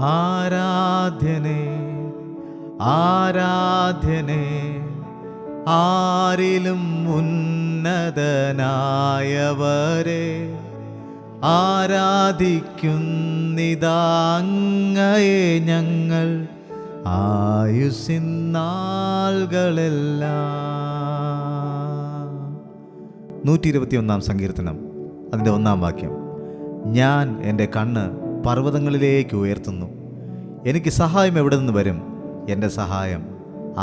ആരാധ്യനേ ആരാധ്യനേ ആരിലും ഉന്നതനായവരെ ആരാധിക്കുന്നിതാങ്ങയെ ഞങ്ങൾ ആയുസ്സിൻ നാളുകളെല്ലാം. 121 സങ്കീർത്തനം അതിൻ്റെ 1 വാക്യം. ഞാൻ എൻ്റെ കണ്ണ് പർവ്വതങ്ങളിലേക്ക് ഉയർത്തുന്നു, എനിക്ക് സഹായം എവിടെ നിന്ന് വരും? എൻ്റെ സഹായം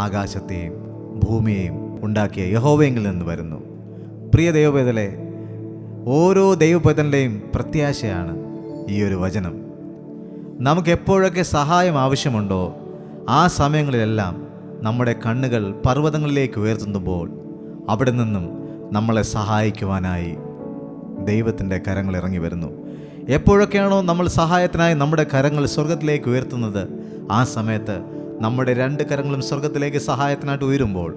ആകാശത്തെയും ഭൂമിയെയും ഉണ്ടാക്കിയ യഹോവയെങ്കിൽ നിന്ന് വരുന്നു. പ്രിയ ദൈവപൈതലേ, ഓരോ ദൈവപൈതലിൻ്റെയും പ്രത്യാശയാണ് ഈ ഒരു വചനം. നമുക്ക് എപ്പോഴൊക്കെ സഹായം ആവശ്യമുണ്ടോ ആ സമയങ്ങളിലെല്ലാം നമ്മുടെ കണ്ണുകൾ പർവ്വതങ്ങളിലേക്ക് ഉയർത്തുമ്പോൾ അവിടെ നിന്നും നമ്മളെ സഹായിക്കുവാനായി ദൈവത്തിൻ്റെ കരങ്ങൾ ഇറങ്ങി വരുന്നു. എപ്പോഴൊക്കെയാണോ നമ്മൾ സഹായത്തിനായി നമ്മുടെ കരങ്ങൾ സ്വർഗത്തിലേക്ക് ഉയർത്തുന്നത്, ആ സമയത്ത് നമ്മുടെ 2 കരങ്ങളും സ്വർഗത്തിലേക്ക് സഹായത്തിനായിട്ട് ഉയരുമ്പോൾ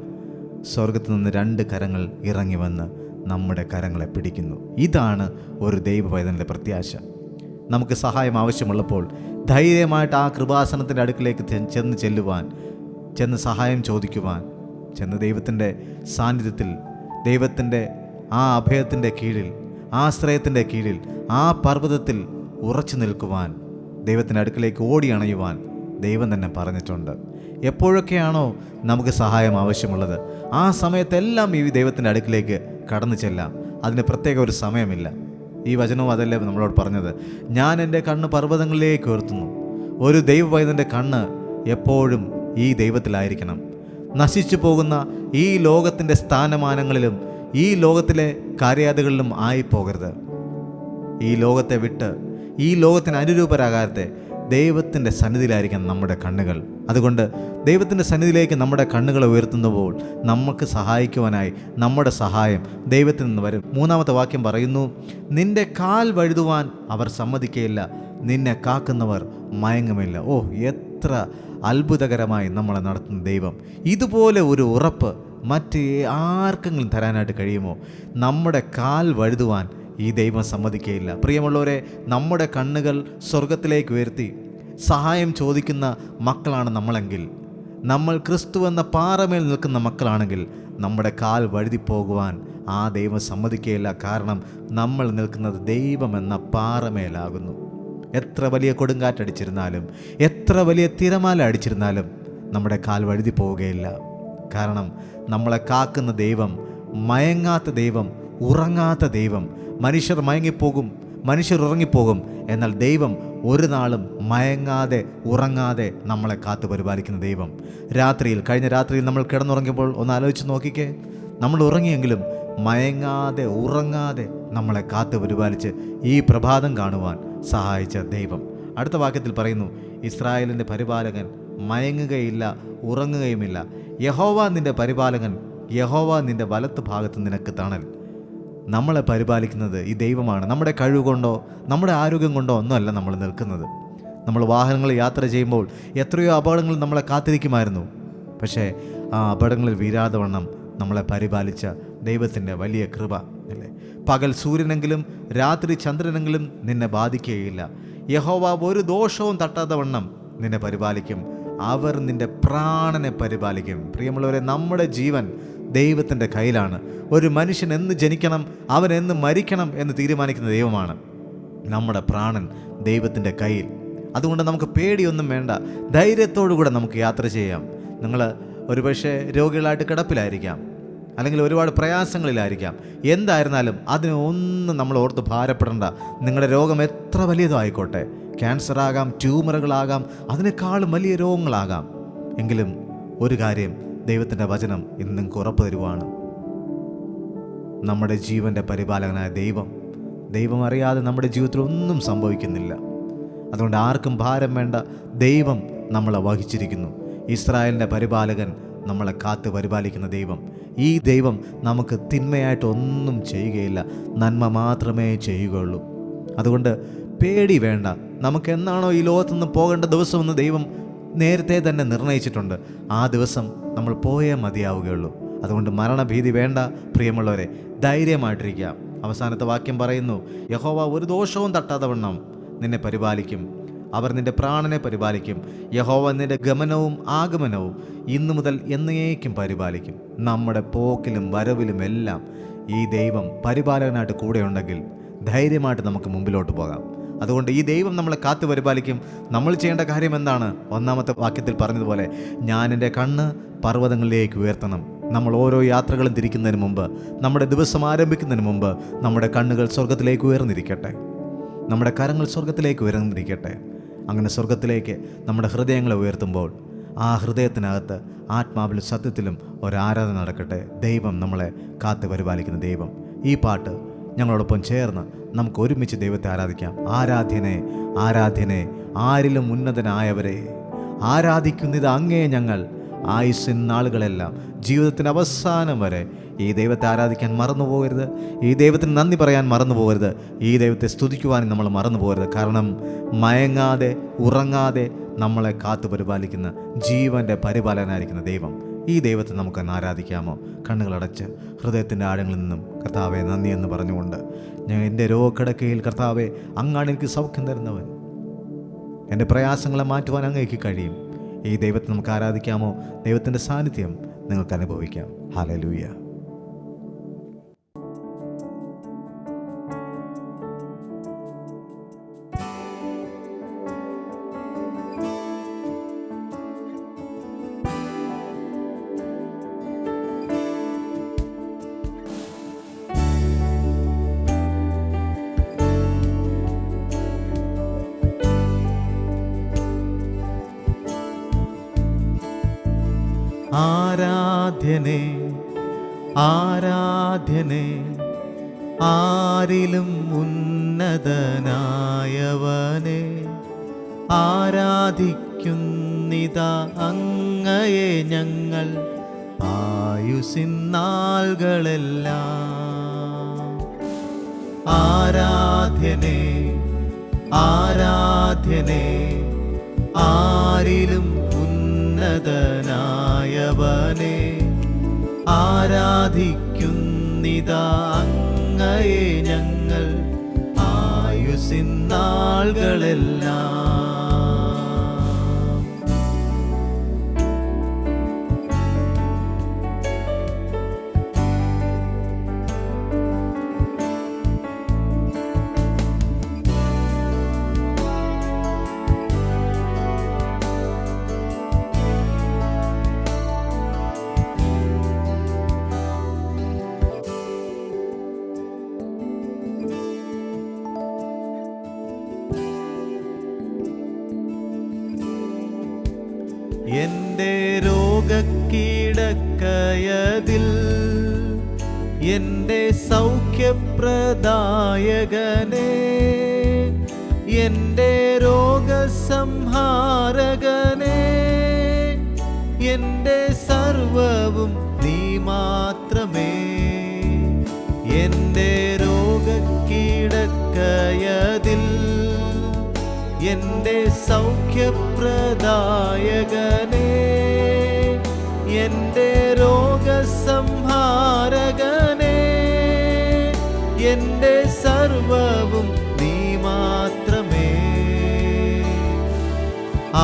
സ്വർഗത്തിൽ നിന്ന് 2 കരങ്ങൾ ഇറങ്ങി വന്ന് നമ്മുടെ കരങ്ങളെ പിടിക്കുന്നു. ഇതാണ് ഒരു ദൈവപൈതലിൻ്റെ പ്രത്യാശ. നമുക്ക് സഹായം ആവശ്യമുള്ളപ്പോൾ ധൈര്യമായിട്ട് ആ കൃപാസനത്തിൻ്റെ അടുക്കിലേക്ക് ചെന്ന് സഹായം ചോദിക്കുവാൻ, ചെന്ന് ദൈവത്തിൻ്റെ സാന്നിധ്യത്തിൽ, ദൈവത്തിൻ്റെ ആ അഭയത്തിൻ്റെ കീഴിൽ, ആശ്രയത്തിൻ്റെ കീഴിൽ, ആ പർവ്വതത്തിൽ ഉറച്ചു നിൽക്കുവാൻ, ദൈവത്തിൻ്റെ അടുക്കിലേക്ക് ഓടി അണയുവാൻ ദൈവം തന്നെ പറഞ്ഞിട്ടുണ്ട്. എപ്പോഴൊക്കെയാണോ നമുക്ക് സഹായം ആവശ്യമുള്ളത് ആ സമയത്തെല്ലാം ഈ ദൈവത്തിൻ്റെ അടുക്കിലേക്ക് കടന്നു ചെല്ലാം. അതിന് പ്രത്യേക ഒരു സമയമില്ല. ഈ വചനവും അതല്ലേ നമ്മളോട് പറഞ്ഞത്. ഞാൻ എൻ്റെ കണ്ണ് പർവ്വതങ്ങളിലേക്ക് ഉയർത്തുന്നു. ഒരു ദൈവപൈതൻ്റെ കണ്ണ് എപ്പോഴും ഈ ദൈവത്തിലായിരിക്കണം. നശിച്ചു പോകുന്ന ഈ ലോകത്തിൻ്റെ സ്ഥാനമാനങ്ങളിലും ഈ ലോകത്തിലെ കാര്യാദികളിലും ആയിപ്പോകരുത്. ഈ ലോകത്തെ വിട്ട് ഈ ലോകത്തിന് അനുരൂപരാകാതെ ദൈവത്തിൻ്റെ സന്നിധിയിലായിരിക്കണം നമ്മുടെ കണ്ണുകൾ. അതുകൊണ്ട് ദൈവത്തിൻ്റെ സന്നിധിയിലേക്ക് നമ്മുടെ കണ്ണുകളെ ഉയർത്തുമ്പോൾ നമുക്ക് സഹായിക്കുവാനായി നമ്മുടെ സഹായം ദൈവത്തിൽ നിന്ന് വരും. 3 വാക്യം പറയുന്നു, നിന്റെ കാൽ വഴുതുവാൻ അവർ സമ്മതിക്കുകയില്ല, നിന്നെ കാക്കുന്നവർ മയങ്ങുമില്ല. ഓ, എത്ര അത്ഭുതകരമായി നമ്മളെ നടത്തുന്ന ദൈവം! ഇതുപോലെ ഒരു ഉറപ്പ് മറ്റ് ആർക്കെങ്കിലും തരാനായിട്ട് കഴിയുമോ? നമ്മുടെ കാൽ വഴുതുവാൻ ഈ ദൈവം സമ്മതിക്കുകയില്ല. പ്രിയമുള്ളവരെ, നമ്മുടെ കണ്ണുകൾ സ്വർഗത്തിലേക്ക് ഉയർത്തി സഹായം ചോദിക്കുന്ന മക്കളാണ് നമ്മളെങ്കിൽ, നമ്മൾ ക്രിസ്തു എന്ന പാറമേൽ നിൽക്കുന്ന മക്കളാണെങ്കിൽ നമ്മുടെ കാൽ വഴുതിപ്പോകുവാൻ ആ ദൈവം സമ്മതിക്കുകയില്ല. കാരണം നമ്മൾ നിൽക്കുന്നത് ദൈവം എന്ന പാറമേലാകുന്നു. എത്ര വലിയ കൊടുങ്കാറ്റടിച്ചിരുന്നാലും, എത്ര വലിയ തിരമാല അടിച്ചിരുന്നാലും നമ്മുടെ കാൽ വഴുതി പോവുകയില്ല. കാരണം നമ്മളെ കാക്കുന്ന ദൈവം, മയങ്ങാത്ത ദൈവം, ഉറങ്ങാത്ത ദൈവം. മനുഷ്യർ മയങ്ങിപ്പോകും, മനുഷ്യർ ഉറങ്ങിപ്പോകും, എന്നാൽ ദൈവം ഒരു നാളും മയങ്ങാതെ ഉറങ്ങാതെ നമ്മളെ കാത്തു പരിപാലിക്കുന്ന ദൈവം. കഴിഞ്ഞ രാത്രിയിൽ നമ്മൾ കിടന്നുറങ്ങിയപ്പോൾ ഒന്ന് ആലോചിച്ച് നോക്കിക്കേ. നമ്മൾ ഉറങ്ങിയെങ്കിലും മയങ്ങാതെ ഉറങ്ങാതെ നമ്മളെ കാത്തു പരിപാലിച്ച് ഈ പ്രഭാതം കാണുവാൻ സഹായിച്ച ദൈവം. അടുത്ത വാക്യത്തിൽ പറയുന്നു, ഇസ്രായേലിൻ്റെ പരിപാലകൻ മയങ്ങുകയില്ല, ഉറങ്ങുകയുമില്ല. യഹോവ നിൻ്റെ പരിപാലകൻ, യഹോവ നിൻ്റെ വലത്ത് ഭാഗത്ത് നിനക്ക് തണൽ. നമ്മളെ പരിപാലിക്കുന്നത് ഈ ദൈവമാണ്. നമ്മുടെ കഴിവ് കൊണ്ടോ നമ്മുടെ ആരോഗ്യം കൊണ്ടോ ഒന്നുമല്ല നമ്മൾ നിൽക്കുന്നത്. നമ്മൾ വാഹനങ്ങളിൽ യാത്ര ചെയ്യുമ്പോൾ എത്രയോ അപകടങ്ങൾ നമ്മളെ കാത്തിരിക്കുമായിരുന്നു. പക്ഷേ ആ അപകടങ്ങളിൽ വീഴാതെ വണ്ണം നമ്മളെ പരിപാലിച്ച ദൈവത്തിൻ്റെ വലിയ കൃപ അല്ലേ. പകൽ സൂര്യനെങ്കിലും രാത്രി ചന്ദ്രനെങ്കിലും നിന്നെ ബാധിക്കുകയില്ല. യഹോവ ഒരു ദോഷവും തട്ടാതെ വണ്ണം നിന്നെ പരിപാലിക്കും. അവർ നിൻ്റെ പ്രാണനെ പരിപാലിക്കും. പ്രിയമുള്ളവരെ, നമ്മുടെ ജീവൻ ദൈവത്തിൻ്റെ കയ്യിലാണ്. ഒരു മനുഷ്യൻ എന്ന് ജനിക്കണം, അവൻ എന്ന് മരിക്കണം എന്ന് തീരുമാനിക്കുന്ന ദൈവമാണ്. നമ്മുടെ പ്രാണൻ ദൈവത്തിൻ്റെ കയ്യിൽ. അതുകൊണ്ട് നമുക്ക് പേടിയൊന്നും വേണ്ട, ധൈര്യത്തോടുകൂടെ നമുക്ക് യാത്ര ചെയ്യാം. നിങ്ങൾ ഒരുപക്ഷെ രോഗികളായിട്ട് കിടപ്പിലായിരിക്കാം, അല്ലെങ്കിൽ ഒരുപാട് പ്രയാസങ്ങളിലായിരിക്കാം. എന്തായിരുന്നാലും അതിനൊന്നും നമ്മൾ ഓർത്ത് ഭാരപ്പെടേണ്ട. നിങ്ങളുടെ രോഗം എത്ര വലിയതോ ആയിക്കോട്ടെ, ക്യാൻസർ ആകാം, ട്യൂമറുകളാകാം, അതിനേക്കാളും വലിയ രോഗങ്ങളാകാം. എങ്കിലും ഒരു കാര്യം ദൈവത്തിൻ്റെ വചനം ഇന്ന് നിങ്ങൾക്ക് ഉറപ്പ് തരുവാണ്. നമ്മുടെ ജീവൻ്റെ പരിപാലകനായ ദൈവം അറിയാതെ നമ്മുടെ ജീവിതത്തിൽ ഒന്നും സംഭവിക്കുന്നില്ല. അതുകൊണ്ട് ആർക്കും ഭാരം വേണ്ട, ദൈവം നമ്മളെ വഹിച്ചിരിക്കുന്നു. ഇസ്രായേലിൻ്റെ പരിപാലകൻ, നമ്മളെ കാത്ത് പരിപാലിക്കുന്ന ദൈവം. ഈ ദൈവം നമുക്ക് തിന്മയായിട്ട് ഒന്നും ചെയ്യുകയില്ല, നന്മ മാത്രമേ ചെയ്യുകയുള്ളൂ. അതുകൊണ്ട് പേടി വേണ്ട. നമുക്ക് എന്നാണോ ഈ ലോകത്തുനിന്ന് പോകേണ്ട ദിവസമെന്ന് ദൈവം നേരത്തെ തന്നെ നിർണയിച്ചിട്ടുണ്ട്. ആ ദിവസം നമ്മൾ പോയേ മതിയാവുകയുള്ളൂ. അതുകൊണ്ട് മരണഭീതി വേണ്ട പ്രിയമുള്ളവരെ, ധൈര്യമായിട്ടിരിക്കാം. അവസാനത്തെ വാക്യം പറയുന്നു, യഹോവ ഒരു ദോഷവും തട്ടാതെ വണ്ണം നിന്നെ പരിപാലിക്കും. അവർ നിന്റെ പ്രാണനെ പരിപാലിക്കും. യഹോവ നിന്റെ ഗമനവും ആഗമനവും ഇന്നു മുതൽ എന്നേക്കും പരിപാലിക്കും. നമ്മുടെ പോക്കിലും വരവിലും എല്ലാം ഈ ദൈവം പരിപാലകനായിട്ട് കൂടെയുണ്ടെങ്കിൽ ധൈര്യമായിട്ട് നമുക്ക് മുമ്പിലോട്ട് പോകാം. അതുകൊണ്ട് ഈ ദൈവം നമ്മളെ കാത്തു പരിപാലിക്കും. നമ്മൾ ചെയ്യേണ്ട കാര്യം എന്താണ്? ഒന്നാമത്തെ വാക്യത്തിൽ പറഞ്ഞതുപോലെ, ഞാൻ എൻ്റെ കണ്ണ് പർവ്വതങ്ങളിലേക്ക് ഉയർത്തണം. നമ്മൾ ഓരോ യാത്രകളും തിരിക്കുന്നതിന് മുമ്പ്, നമ്മുടെ ദിവസം ആരംഭിക്കുന്നതിന് മുമ്പ് നമ്മുടെ കണ്ണുകൾ സ്വർഗത്തിലേക്ക് ഉയർന്നിരിക്കട്ടെ, നമ്മുടെ കരങ്ങൾ സ്വർഗത്തിലേക്ക് ഉയർന്നിരിക്കട്ടെ. അങ്ങനെ സ്വർഗത്തിലേക്ക് നമ്മുടെ ഹൃദയങ്ങളെ ഉയർത്തുമ്പോൾ ആ ഹൃദയത്തിനകത്ത് ആത്മാവിലും സത്യത്തിലും ഒരാരാധന നടക്കട്ടെ. ദൈവം നമ്മളെ കാത്തു പരിപാലിക്കുന്ന ദൈവം. ഈ പാട്ട് ഞങ്ങളോടൊപ്പം ചേർന്ന് നമുക്ക് ഒരുമിച്ച് ദൈവത്തെ ആരാധിക്കാം. ആരാധ്യനെ ആരാധ്യനെ ആരിലും ഉന്നതനായവരെ, ആരാധിക്കുന്നിത് അങ്ങേ ഞങ്ങൾ ആയുസ്സിൻ നാളുകളെല്ലാം, ജീവിതത്തിൻ്റെ അവസാനം വരെ ഈ ദൈവത്തെ ആരാധിക്കാൻ മറന്നു പോകരുത്. ഈ ദൈവത്തിന് നന്ദി പറയാൻ മറന്നു പോകരുത്. ഈ ദൈവത്തെ സ്തുതിക്കുവാനും നമ്മൾ മറന്നു പോകരുത്. കാരണം മയങ്ങാതെ ഉറങ്ങാതെ നമ്മളെ കാത്തു പരിപാലിക്കുന്ന ജീവൻ്റെ പരിപാലനായിരിക്കുന്ന ദൈവം, ഈ ദൈവത്തെ നമുക്കൊന്ന് ആരാധിക്കാമോ? കണ്ണുകളടച്ച് ഹൃദയത്തിൻ്റെ ആഴങ്ങളിൽ നിന്നും കർത്താവെ നന്ദി എന്ന് പറഞ്ഞുകൊണ്ട്, ഞാൻ എൻ്റെ രോഗക്കിടക്കയിൽ കർത്താവെ അങ്ങാണ് എനിക്ക് സൗഖ്യം തരുന്നവൻ, എൻ്റെ പ്രയാസങ്ങളെ മാറ്റുവാൻ അങ്ങേക്ക് കഴിയും. ഈ ദൈവത്തെ നമുക്ക് ആരാധിക്കാമോ? ദൈവത്തിൻ്റെ സാന്നിധ്യം നിങ്ങൾക്ക് അനുഭവിക്കാം. ഹല്ലേലൂയ. ആരാധ്യനെ ആരാധ്യനെ ആരിലും ഉന്നതനായവനെ, ആരാധിക്കുന്നിതാ അങ്ങയെ ഞങ്ങൾ ആയുസ്സിൻ നാളുകളെല്ലാം. ആരാധ്യനെ ആരാധ്യനെ ആരിലും ഉന്നതനായവനെ, ആരാധിക്കുന്നിതാ അങ്ങയെ ഞങ്ങൾ ആയുസ്സിൻ നാളുകളെല്ലാം. എൻ്റെ രോഗക്കിടക്കയതിൽ എൻ്റെ സൗഖ്യപ്രദായകനെ, എൻ്റെ രോഗസംഹാരകനെ, എൻ്റെ സർവവും നീ മാത്രമേ. എൻ്റെ രോഗക്കിടക്കയതിൽ എൻ്റെ സൗഖ്യപ്രദായകനെ, എൻ്റെ രോഗസംഹാരകനെ, എൻ്റെ സർവവും നീ മാത്രമേ.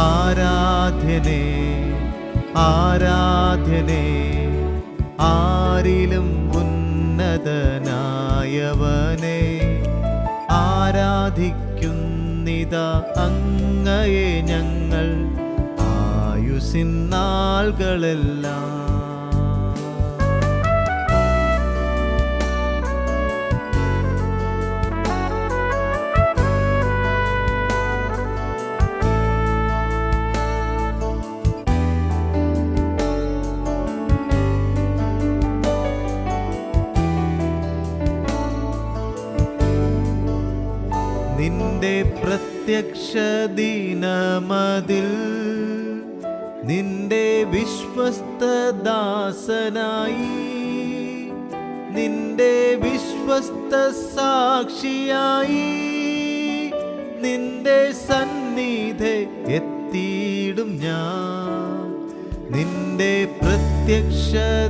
ആരാധ്യനെ ആരാധ്യനെ ആരിലും ഉന്നതനായവനെ, ആരാധിക്കുന്നിതാ അങ്ങയെ ഞങ്ങൾ ആയുസ്സിൻ നാളുകളെല്ലാം. നിന്റെ പ്രത്യക്ഷ ദിനമതിൽ നിന്റെ വിശ്വസ്തദാസനായി, നിന്റെ വിശ്വസ്ത സാക്ഷിയായി നിന്റെ സന്നിധി എത്തിയിടും ഞാൻ. നിന്റെ പ്രത്യക്ഷ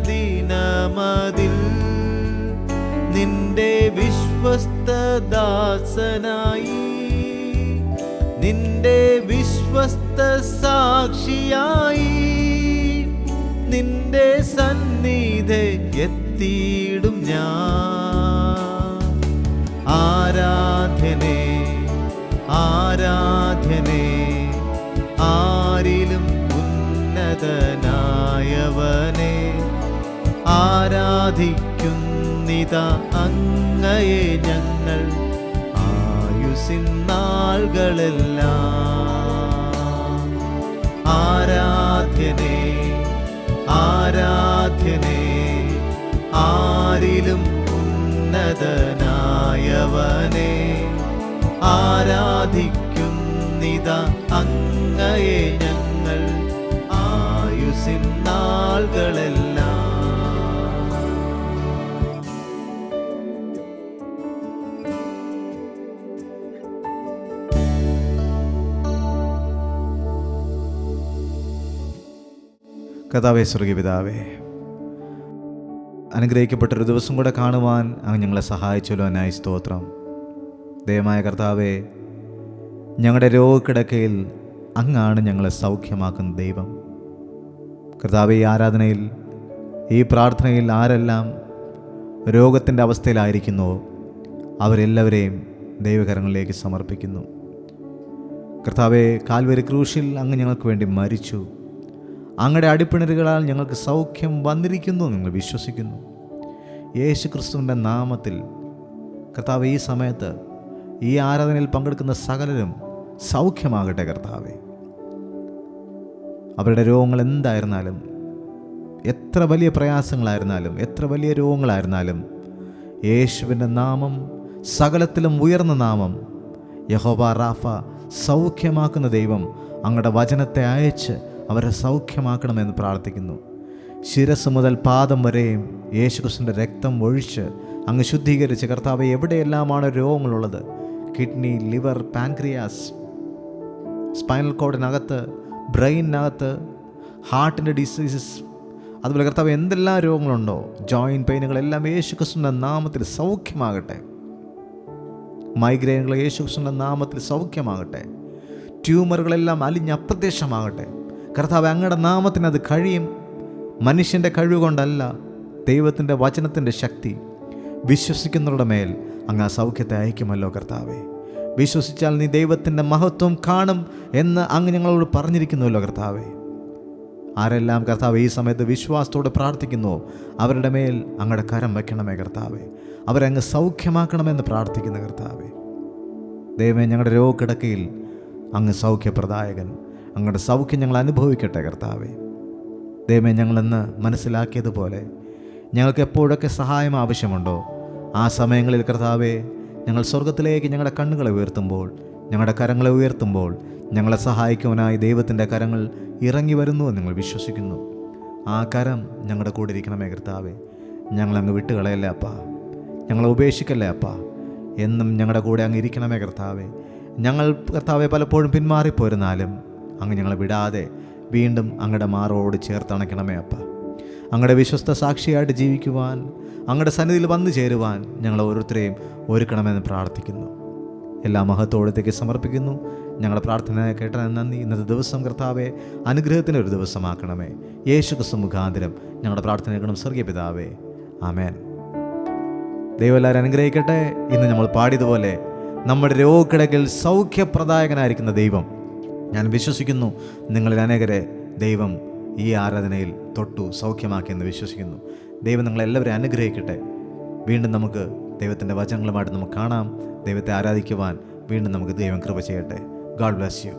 ദിനമതിൽ നിന്റെ വിശ്വസ്തദാസനായി, നിന്റെ വിശ്വസ്ത സാക്ഷിയായി നിന്റെ സന്നിധി എത്തിയിടും ഞാൻ. ആരാധ്യനേ ആരാധ്യനേ ആരിലും ഉന്നതനായവനെ ആരാധിക്കുന്നിതാ അങ്ങയെ ഞങ്ങൾ ആയുസ്സിൻ നാളുകളെല്ലാം. ആരാധ്യനേ ആരാധ്യനേ ആരിലും ഉന്നതനായവനെ ആരാധിക്കുന്നിതാ അങ്ങയെ ഞങ്ങൾ ആയുസ്സിൻ നാളുകളെല്ലാം. കർത്താവേ, സ്വർഗീയ പിതാവേ, അനുഗ്രഹിക്കപ്പെട്ടൊരു ദിവസം കൂടെ കാണുവാൻ അങ്ങ് ഞങ്ങളെ സഹായിച്ചല്ലോ. അതിനായി സ്തോത്രം. ദയമായ കർത്താവേ, ഞങ്ങളുടെ രോഗക്കിടക്കയിൽ അങ്ങാണ് ഞങ്ങളെ സൗഖ്യമാക്കുന്ന ദൈവം. കർത്താവേ, ഈ ആരാധനയിൽ, ഈ പ്രാർത്ഥനയിൽ ആരെല്ലാം രോഗത്തിൻ്റെ അവസ്ഥയിലായിരിക്കുന്നുവോ അവരെല്ലാവരെയും ദൈവകരങ്ങളിലേക്ക് സമർപ്പിക്കുന്നു. കർത്താവേ, കാൽവരി ക്രൂശിൽ അങ്ങ് ഞങ്ങൾക്ക് വേണ്ടി മരിച്ചു. അങ്ങയുടെ അടിപ്പിണരുകളാൽ ഞങ്ങൾക്ക് സൗഖ്യം വന്നിരിക്കുന്നു നിങ്ങൾ വിശ്വസിക്കുന്നു. യേശു ക്രിസ്തുവിൻ്റെ നാമത്തിൽ കർത്താവേ, ഈ സമയത്ത് ഈ ആരാധനയിൽ പങ്കെടുക്കുന്ന സകലരും സൗഖ്യമാകട്ടെ. കർത്താവേ, അവരുടെ രോഗങ്ങൾ എന്തായിരുന്നാലും, എത്ര വലിയ പ്രയാസങ്ങളായിരുന്നാലും, എത്ര വലിയ രോഗങ്ങളായിരുന്നാലും, യേശുവിൻ്റെ നാമം സകലത്തിലും ഉയർന്ന നാമം, യഹോവ റാഫ, സൗഖ്യമാക്കുന്ന ദൈവം, അങ്ങയുടെ വചനത്തെ അയച്ച് അവരെ സൗഖ്യമാക്കണമെന്ന് പ്രാർത്ഥിക്കുന്നു. ശിരസ് മുതൽ പാദം വരെയും യേശുക്രിസ്തുവിൻ്റെ രക്തം ഒഴിച്ച് അങ്ങ് ശുദ്ധീകരിച്ച് കർത്താവെ, എവിടെയെല്ലാമാണ് രോഗങ്ങളുള്ളത്, കിഡ്നി, ലിവർ, പാൻക്രിയാസ്, സ്പൈനൽ കോഡിനകത്ത്, ബ്രെയിനകത്ത്, ഹാർട്ടിൻ്റെ ഡിസീസസ്, അതുപോലെ കർത്താവ് എന്തെല്ലാം രോഗങ്ങളുണ്ടോ, ജോയിൻറ്റ് പെയിനുകളെല്ലാം യേശുക്രിസ്തുവിൻ്റെ നാമത്തിൽ സൗഖ്യമാകട്ടെ. മൈഗ്രെയിനുകൾ യേശുക്രിസ്തുവിൻ്റെ നാമത്തിൽ സൗഖ്യമാകട്ടെ. ട്യൂമറുകളെല്ലാം അലിഞ്ഞ് അപ്രത്യക്ഷമാകട്ടെ. കർത്താവ്, അങ്ങയുടെ നാമത്തിന് അത് കഴിയും. മനുഷ്യൻ്റെ കഴിവുകൊണ്ടല്ല, ദൈവത്തിൻ്റെ വചനത്തിൻ്റെ ശക്തി. വിശ്വസിക്കുന്നവരുടെ മേൽ അങ്ങ് ആ സൗഖ്യത്തെ അയക്കുമല്ലോ കർത്താവേ. വിശ്വസിച്ചാൽ നീ ദൈവത്തിൻ്റെ മഹത്വം കാണും എന്ന് അങ്ങ് ഞങ്ങളോട് പറഞ്ഞിരിക്കുന്നുവല്ലോ കർത്താവേ. ആരെല്ലാം കർത്താവ് ഈ സമയത്ത് വിശ്വാസത്തോടെ പ്രാർത്ഥിക്കുന്നുവോ അവരുടെ മേൽ അങ്ങയുടെ കരം വയ്ക്കണമേ കർത്താവേ. അവരങ്ങ് സൗഖ്യമാക്കണമെന്ന് പ്രാർത്ഥിക്കുന്ന കർത്താവേ. ദൈവമേ, ഞങ്ങളുടെ രോഗക്കിടക്കയിൽ അങ്ങ് സൗഖ്യപ്രദായകൻ, അങ്ങയുടെ സൗഖ്യം ഞങ്ങൾ അനുഭവിക്കട്ടെ കർത്താവേ. ദൈവമേ, ഞങ്ങളെന്ന് മനസ്സിലാക്കിയതുപോലെ ഞങ്ങൾക്ക് എപ്പോഴൊക്കെ സഹായം ആവശ്യമുണ്ടോ ആ സമയങ്ങളിൽ കർത്താവേ, ഞങ്ങൾ സ്വർഗത്തിലേക്ക് ഞങ്ങളുടെ കണ്ണുകളെ ഉയർത്തുമ്പോൾ, ഞങ്ങളുടെ കരങ്ങളെ ഉയർത്തുമ്പോൾ, ഞങ്ങളെ സഹായിക്കുവാനായി ദൈവത്തിൻ്റെ കരങ്ങൾ ഇറങ്ങി വരുന്നുവെന്ന് ഞങ്ങൾ വിശ്വസിക്കുന്നു. ആ കരം ഞങ്ങളുടെ കൂടെ ഇരിക്കണമേ കർത്താവേ. ഞങ്ങളങ്ങ് വിട്ടുകളയല്ലേ അപ്പാ, ഞങ്ങളെ ഉപേക്ഷിക്കല്ലേ അപ്പാ. എന്നും ഞങ്ങളുടെ കൂടെ അങ്ങ് ഇരിക്കണമേ കർത്താവേ. ഞങ്ങൾ കർത്താവെ പലപ്പോഴും പിന്മാറിപ്പോരുന്നാലും അങ്ങ് ഞങ്ങളെ വിടാതെ വീണ്ടും അങ്ങയുടെ മാറോട് ചേർത്തണയ്ക്കണമേ അപ്പ. അങ്ങയുടെ വിശ്വസ്ത സാക്ഷിയായിട്ട് ജീവിക്കുവാൻ, അങ്ങയുടെ സന്നിധിയിൽ വന്നു ചേരുവാൻ ഞങ്ങൾ ഓരോരുത്തരെയും ഒരുക്കണമെന്ന് പ്രാർത്ഥിക്കുന്നു. എല്ലാ മഹത്വത്തോടത്തേക്ക് സമർപ്പിക്കുന്നു. ഞങ്ങളുടെ പ്രാർത്ഥന കേട്ടതിന് നന്ദി. ഇന്നത്തെ ദിവസം കർത്താവെ അനുഗ്രഹത്തിൻ്റെ ഒരു ദിവസമാക്കണമേ. യേശു ക്രിസ്തു മുഖാന്തരം ഞങ്ങളുടെ പ്രാർത്ഥന കേൾക്കണം സ്വർഗീയ പിതാവേ. ആമേൻ. ദൈവം എല്ലാവരും അനുഗ്രഹിക്കട്ടെ. ഇന്ന് നമ്മൾ പാടിയതുപോലെ നമ്മുടെ രോഗക്കിടക്കിൽ സൗഖ്യപ്രദായകനായിരിക്കുന്ന ദൈവം, ഞാൻ വിശ്വസിക്കുന്നു നിങ്ങളിൽ അനേകരെ ദൈവം ഈ ആരാധനയിൽ തൊട്ടു സൗഖ്യമാക്കിയെന്ന് വിശ്വസിക്കുന്നു. ദൈവം നിങ്ങളെല്ലാവരും അനുഗ്രഹിക്കട്ടെ. വീണ്ടും നമുക്ക് ദൈവത്തിൻ്റെ വചനങ്ങളുമായിട്ട് നമുക്ക് കാണാം. ദൈവത്തെ ആരാധിക്കുവാൻ വീണ്ടും നമുക്ക് ദൈവം കൃപ ചെയ്യട്ടെ. God bless you.